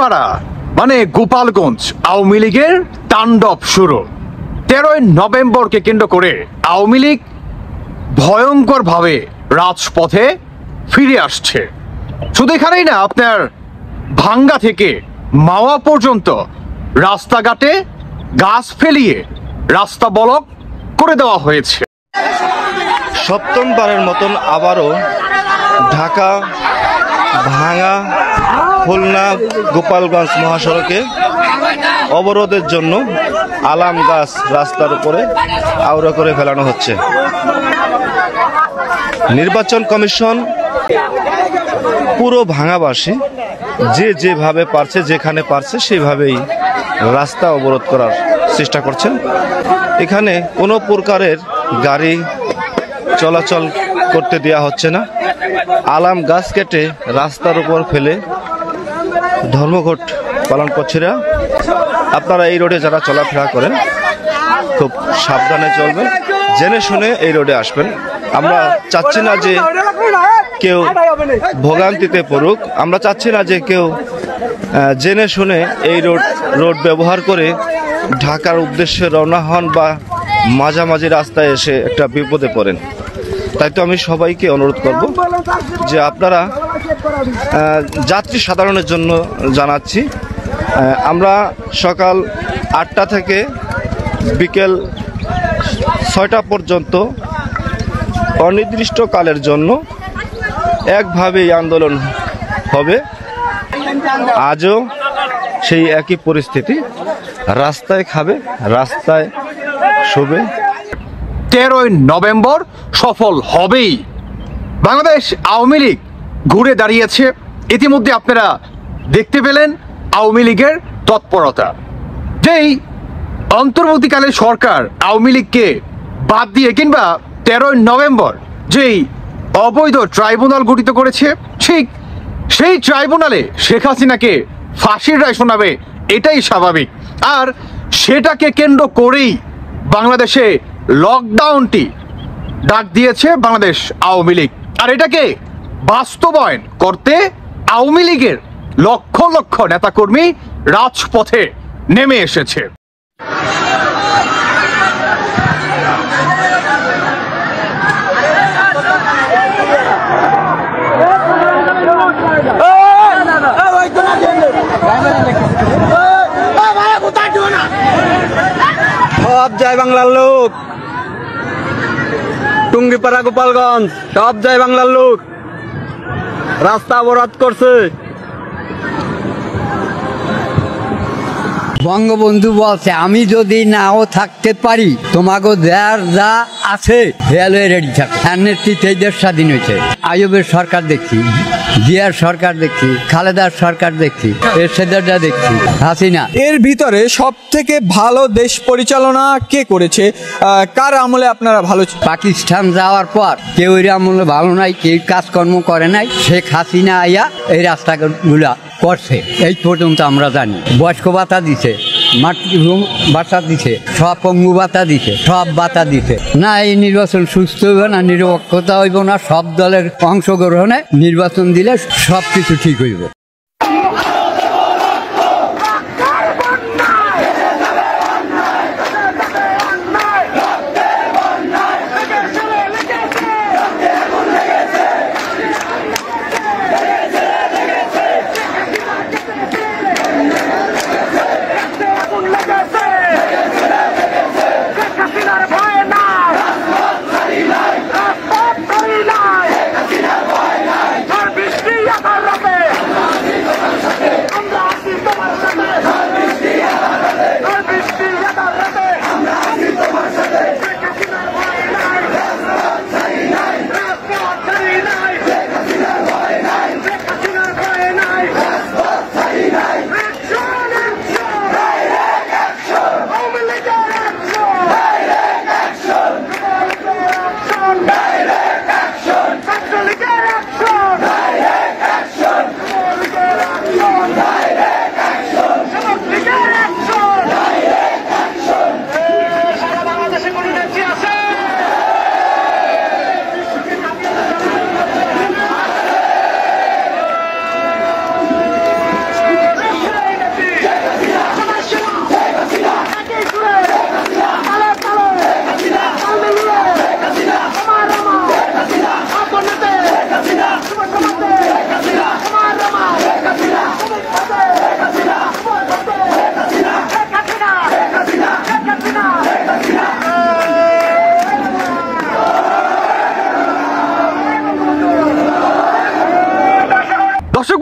টুঙ্গিপাড়া মানে গোপালগঞ্জ আওয়ামী লীগের তাণ্ডব শুরু। 13ই নভেম্বরকে কেন্দ্র করে আওয়ামী লীগ ভয়ঙ্করভাবে রাজপথে ফিরে আসছে। শুধু এখানেই না, আপনার ভাঙ্গা থেকে মাওয়া পর্যন্ত রাস্তাঘাটে গাছ ফেলিয়ে রাস্তা ব্লক করে দেওয়া হয়েছে। সপ্তমবারের মতন আবারও ঢাকা ভাঙ্গা খুলনা গোপালগঞ্জ মহাসড়কে অবরোধের জন্য আলাম গাছ রাস্তার উপরে আউড়া করে ফেলানো হচ্ছে। নির্বাচন কমিশন পুরো ভাঙ্গাবাসী যে যেভাবে পারছে, যেখানে পারছে সেভাবেই রাস্তা অবরোধ করার চেষ্টা করছেন। এখানে কোনো প্রকারের গাড়ি চলাচল করতে দেওয়া হচ্ছে না। আলাম গাছ কেটে রাস্তার উপর ফেলে ধর্মঘট পালন করছেরা। আপনারা এই রোডে যারা চলাফেরা করেন খুব সাবধানে চলবেন, জেনে শুনে এই রোডে আসবেন। আমরা চাচ্ছি না যে কেউ ভোগান্তিতে পড়ুক, আমরা চাচ্ছি না যে কেউ জেনে শুনে এই রোড ব্যবহার করে ঢাকার উদ্দেশ্যে রওনা হন বা মাঝামাঝি রাস্তায় এসে একটা বিপদে পড়েন। তাই তো আমি সবাইকে অনুরোধ করব যে আপনারা যাত্রী সাধারণের জন্য জানাচ্ছি, আমরা সকাল 8টা থেকে বিকেল 6টা পর্যন্ত অনির্দিষ্টকালের জন্য একভাবেই আন্দোলন হবে। আজও সেই একই পরিস্থিতি, রাস্তায় খাবে, রাস্তায় শোবে। 13ই নভেম্বর সফল হবেই। বাংলাদেশ আওয়ামী লীগ ঘুরে দাঁড়িয়েছে। ইতিমধ্যে আপনারা দেখতে পেলেন আওয়ামী লীগের তৎপরতা। যেই অন্তর্বর্তীকালীন সরকার আওয়ামী লীগকে বাদ দিয়ে কিংবা 13ই নভেম্বর যেই অবৈধ ট্রাইব্যুনাল গঠিত করেছে, ঠিক সেই ট্রাইব্যুনালে শেখ হাসিনাকে ফাঁসির রায় শোনাবে, এটাই স্বাভাবিক। আর সেটাকে কেন্দ্র করেই বাংলাদেশে লকডাউনটি ডাক দিয়েছে বাংলাদেশ আওয়ামী লীগ। আর এটাকে বাস্তবায়ন করতে আওয়ামী লীগের লক্ষ লক্ষ নেতাকর্মী রাজপথে নেমে এসেছে। সব জয় বাংলার লোক, টুঙ্গিপাড়া গোপালগঞ্জ সব জয় বাংলার লোক রাস্তা অবরোধ করছে। বঙ্গবন্ধু বলছে, আমি যদি নাও থাকতে পারি তোমাকে যার যা আছে রেলওয়ে রেডি থাকে। নেতৃত্বে দেশ স্বাধীন হয়েছে। আইয়ুবের সরকার দেখছি, জিয়ার সরকার দেখছি, খালেদার সরকার দেখছি, এরশাদা দেখছি, হাসিনা। এর ভিতরে সব থেকে ভালো দেশ পরিচালনা কে করেছে? কার আমলে আপনারা ভালো? পাকিস্তান যাওয়ার পর কেউ এর আমলে ভালো নাই, কেউ কাজকর্ম করে নাই। শেখ হাসিনা আইয়া এই রাস্তাগুলা করছে, এই পর্যন্ত আমরা জানি। বয়স্ক ভাতা দিছে, মাতৃভূমি ভাতা দিছে, সব পঙ্গু ভাতা দিছে, সব ভাতা দিছে। না এই নির্বাচন সুস্থ হইব না, নিরপেক্ষতা হইব না, সব দলের অংশগ্রহণে নির্বাচন দিলে সব কিছু ঠিক হইব।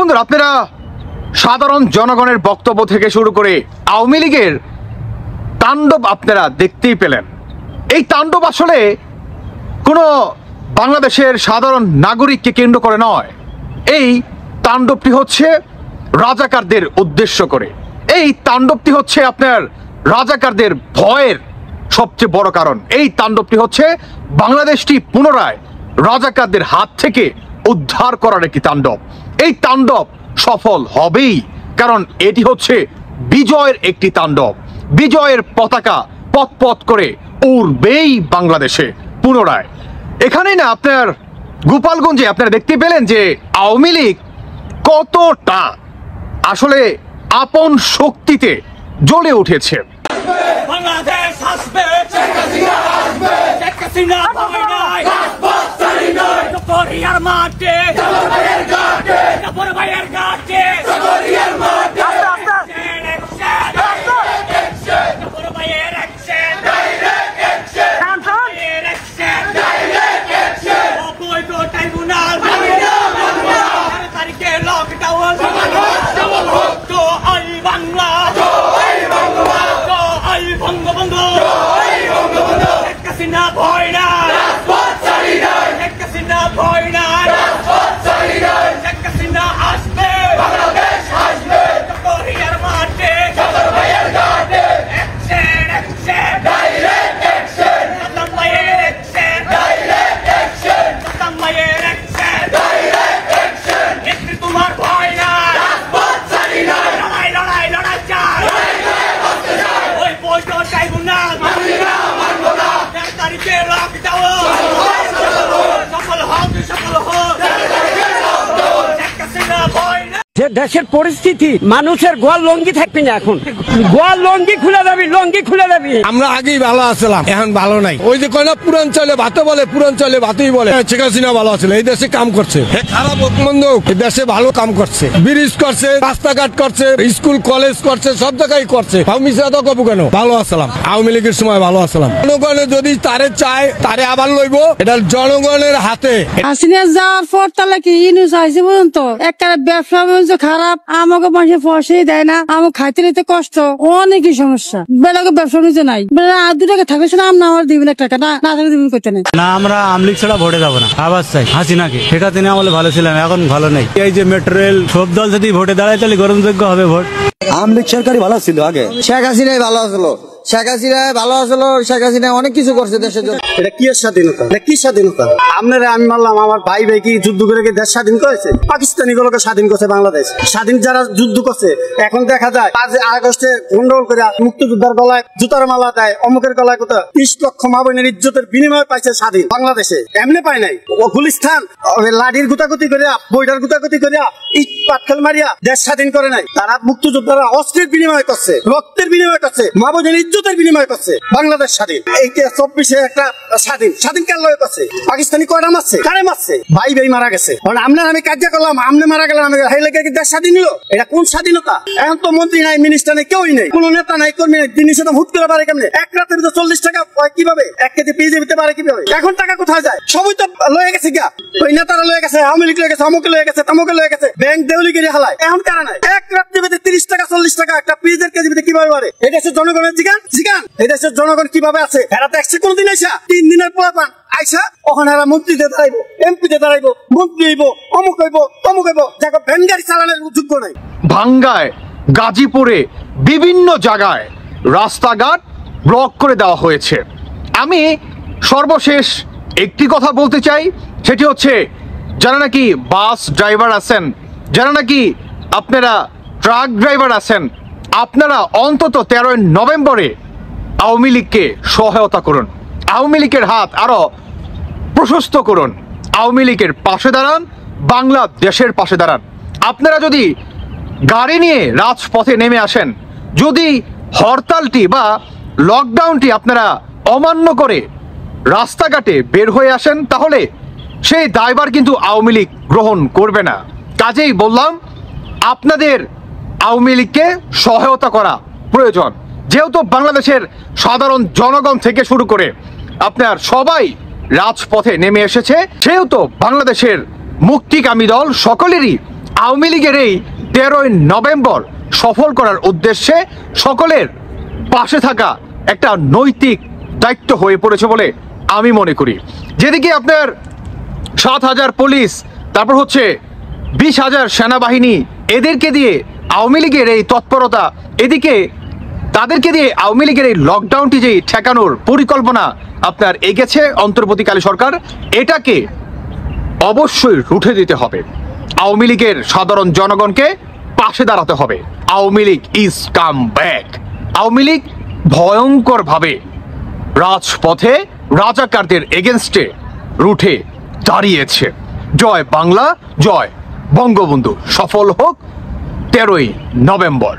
বন্ধুরা, আপনারা সাধারণ জনগণের বক্তব্য থেকে শুরু করে আওয়ামী লীগের তাণ্ডব আপনারা দেখতেই পেলেন। এই তাণ্ডব আসলে কোনো বাংলাদেশের সাধারণ নাগরিককে কেন্দ্র করে নয়, এই তাণ্ডবটি হচ্ছে রাজাকারদের উদ্দেশ্য করে। এই তাণ্ডবটি হচ্ছে আপনার রাজাকারদের ভয়ের সবচেয়ে বড় কারণ। এই তাণ্ডবটি হচ্ছে বাংলাদেশটি পুনরায় রাজাকারদের হাত থেকে উদ্ধার করার একটি তাণ্ডব। এই তাণ্ডব সফল হবেই, কারণ এটি হচ্ছে বিজয়ের একটি তাণ্ডব। বিজয়ের পতাকা পথ পথ করে উড়বেই বাংলাদেশে পুনরায়। এখানেই না আপনার গোপালগঞ্জে আপনারা দেখতে পেলেন যে আওয়ামী লীগ কতটা আসলে আপন শক্তিতে জ্বলে উঠেছে। বাংলাদেশ আসবে, শেখ হাসিনা আসবে, শেখ হাসিনা পাবে নাই, রাজপথ ছাড়ি নাই, দুপুরিয়ার মাঠে, সাগরিয়ার ঘাটে, দুপুরভাইয়ের ঘাটে, সাগরিয়ার মাঠে, দুপুরভাইয়ের অ্যাকশন, ডাইরেক্ট অ্যাকশন, দুপুরভাইয়ের অ্যাকশন, ডাইরেক্ট অ্যাকশন, অবৈধ ট্রাইব্যুনাল, তারিখে লকডাউন, ডাবল হোক, জয় বাংলা, জয় বাংলা, জয় বঙ্গবন্ধু, জয় বঙ্গবন্ধু, শেখ হাসিনা ভয় নাই, রাজপথ ছাড়ি নাই, শেখ হাসিনা ভয় নাই, রাজপথ ছাড়ি নাই, শেখ হাসিনা আসবে, বাংলাদেশ আসবে, দুপুরিয়ার মাঠে, সাগরভাইয়ের ঘাটে, অ্যাকশন অ্যাকশন, ডাইরেক্ট অ্যাকশন, সাগরভাইয়ের অ্যাকশন, ডাইরেক্ট অ্যাকশন, সাগরভাইয়ের অ্যাকশন, ডাইরেক্ট অ্যাকশন, নেত্রী তোমার ভয় নাই, রাজপথ ছাড়ি নাই, লড়াই লড়াই লড়াই চাই, ওই বৈধ ট্রাইব্যুনাল মানবো না, 4 তারিখে লকডাউন, সফল হোক, শেখ হাসিনা ভয় নাই। যে দেশের পরিস্থিতি, মানুষের গোয়াল লঙ্গি থাকবে না, এখন গোয়াল লঙ্গি খুলে যাবি, লঙ্গি খুলে যাবি। আমরা আগেই ভালো আসলাম, এখন ভালো নাই। ওই যে কয় না পুরাঞ্চলে ভাতে বলে, পুরাঞ্চলে ভাতেই বলে। শেখ হাসিনা ভালো আছিল, এই দেশে কাম করছে। খারাপ হোক মন্দ হোক, এই দেশে ভালো কাম করছে, ব্রিজ করছে, রাস্তাঘাট করছে, স্কুল কলেজ করছে, সব জায়গায় করছে। মিশ্রা তো কবু কেন ভালো আসলাম, আওয়ামী লীগের সময় ভালো আসলাম। জনগণে যদি তারে চায়, তারে আবার লইব, এটা জনগণের হাতে। হাসিনা যাওয়ার পর তাহলে কি ইউনিস আইসি পর্যন্ত একটা ব্যবসা বাণিজ্য খারাপ, আমাকে মানুষের পয়সাই দেয় না, আমার খাইতে নিতে কষ্ট, অনেকই সমস্যা। বেলাকে ব্যবসা বাণিজ্য নাই, বেলা আর 2 টাকা থাকলে সেটা আমরা আমার দিবেন 1 টাকা, না থাকলে দিবেন করতে নেই। না, আমরা আমলিগ ছাড়া ভোটে যাবো না, আবার চাই হাসিনাকে। ঠিক আছে, আমলে ভালো ছিলাম, এখন ভালো নেই। এই যে মেট্রো রেল, সব দল যদি ভোটে দাঁড়ায় তাহলে গ্রহণযোগ্য হবে ভোট। আমলিগ সরকারই ভালো ছিল আগে, শেখ হাসিনাই ভালো আসলো, শেখ হাসিনায় ভালো আসলো, শেখ হাসিনা অনেক কিছু করছে দেশের জন্য। এটা কি স্বাধীনতা? এটা কি স্বাধীনতা? আপনারা আমি মারলাম, আমার ভাই ভাই কি যুদ্ধ করে কি দেশ স্বাধীন করেছে? পাকিস্তানি গুলোকে স্বাধীন করছে বাংলাদেশ। স্বাধীন যারা যুদ্ধ করছে, এখন দেখা যায় 5 আগস্টে গন্ডগোল করে মুক্তিযোদ্ধার গলায় জুতার মালা দেয়, অমুকের গলায় কোথাও 30 লক্ষ মা বোনের ইজ্জতের বিনিময়ে পাইছে স্বাধীন বাংলাদেশে। এমনি পায় নাই, ও গুলিস্তান লাঠির গুতাগুতি করিয়া, বইটার গুতাগুতি করিয়া, ইট পাটকেল মারিয়া দেশ স্বাধীন করে নাই। তারা মুক্তিযোদ্ধারা অস্ত্রের বিনিময় করছে, রক্তের বিনিময় করছে, মা বোনের ইজ্জতের বিনিময় করছে। বাংলাদেশ স্বাধীন। এইটা 24-এ একটা স্বাধীন কার লয় করছে? পাকিস্তানি কয়টা মারছে? কারে মারছে? ভাই ভাই মারা গেছে। আপনার আমি কার্য করলাম, আপনি মারা গেলাম, দেশ স্বাধীন হলো? এটা কোন স্বাধীনতা? এখন তো মন্ত্রী নাই, মিনিস্টার নাই, কেউই নেই, কোন নেতা নাই, কর্মী নাই। জিনিস হুট করে পারে কেমনে? এক রাতের ভিতরে 40 টাকা কিভাবে? 1 কেজি পেঁয়াজ দিতে পারে কিভাবে? এখন টাকা কোথায় যায়? সবই তো লয়ে গেছে গা, ওই নেতারা লয়ে গেছে, আওয়ামী লীগ লয়ে গেছে, অমুকে লয়ে গেছে, তমুকে লয়ে গেছে, ব্যাংক দেউলি করে হালায়। এখন কারা নাই? এক রাত্রি ভিতরে 30 টাকা 40 টাকা একটা পেঁয়াজের কেজি ভিতরে কিভাবে পারে? এই দেশের জনগণের জিগান এই দেশের জনগণ কিভাবে আছে? এরা তো একসে কোনদিন আইসা 3 দিনের পোলাপান আইসা ওখানে এরা মন্ত্রীতে দাঁড়াইবো, এমপিতে দাঁড়াইবো, মন্ত্রী হইব, অমুক হইব, তমুক হইব, যাকে ভ্যান গাড়ি চালানোর যোগ্য নাই। ভাঙ্গায়, গাজীপুরে বিভিন্ন জায়গায় রাস্তাঘাট ব্লক করে দেওয়া হয়েছে। আমি সর্বশেষ একটি কথা বলতে চাই, সেটি হচ্ছে যারা নাকি বাস ড্রাইভার আছেন, যারা নাকি আপনারা ট্রাক ড্রাইভার আছেন, আপনারা অন্তত 13 নভেম্বরে আওয়ামী লীগকে সহায়তা করুন, আওয়ামী লীগের হাত আরো প্রশস্ত করুন, আওয়ামী লীগের পাশে দাঁড়ান, বাংলাদেশের পাশে দাঁড়ান। আপনারা যদি গাড়ি নিয়ে রাজপথে নেমে আসেন, যদি হরতালটি বা লকডাউনটি আপনারা অমান্য করে রাস্তাঘাটে বের হয়ে আসেন, তাহলে সেই দায়ভার কিন্তু আওয়ামী লীগ গ্রহণ করবে না। কাজেই বললাম, আপনাদের আওয়ামী লীগকে সহায়তা করা প্রয়োজন। যেহেতু বাংলাদেশের সাধারণ জনগণ থেকে শুরু করে আপনার সবাই রাজপথে নেমে এসেছে, সেহেতু বাংলাদেশের মুক্তিকামী দল সকলেরই আওয়ামী লীগের এই 13ই নভেম্বর সফল করার উদ্দেশ্যে সকলের পাশে থাকা একটা নৈতিক দায়িত্ব হয়ে পড়েছে বলে আমি মনে করি। যেদিকে আপনার 7,000 পুলিশ, তারপর হচ্ছে 20,000 সেনাবাহিনী, এদেরকে দিয়ে আওয়ামী লীগের এই তৎপরতা, এদিকে তাদেরকে দিয়ে আওয়ামী লীগের এই লকডাউনটি যেই ঠেকানোর পরিকল্পনা আপনার এগেছে অন্তর্বর্তীকালীন সরকার, এটাকে অবশ্যই রুখে দিতে হবে। আওয়ামী লীগের সাধারণ জনগণকে পাশে দাঁড়াতে হবে। Awami League is come back. Awami League ভয়ঙ্করভাবে রাজপথে রাজাকারদের এগেনস্টে রুঠে দাঁড়িয়েছে। জয় বাংলা, জয় বঙ্গবন্ধু। সফল হোক 13ই নভেম্বর।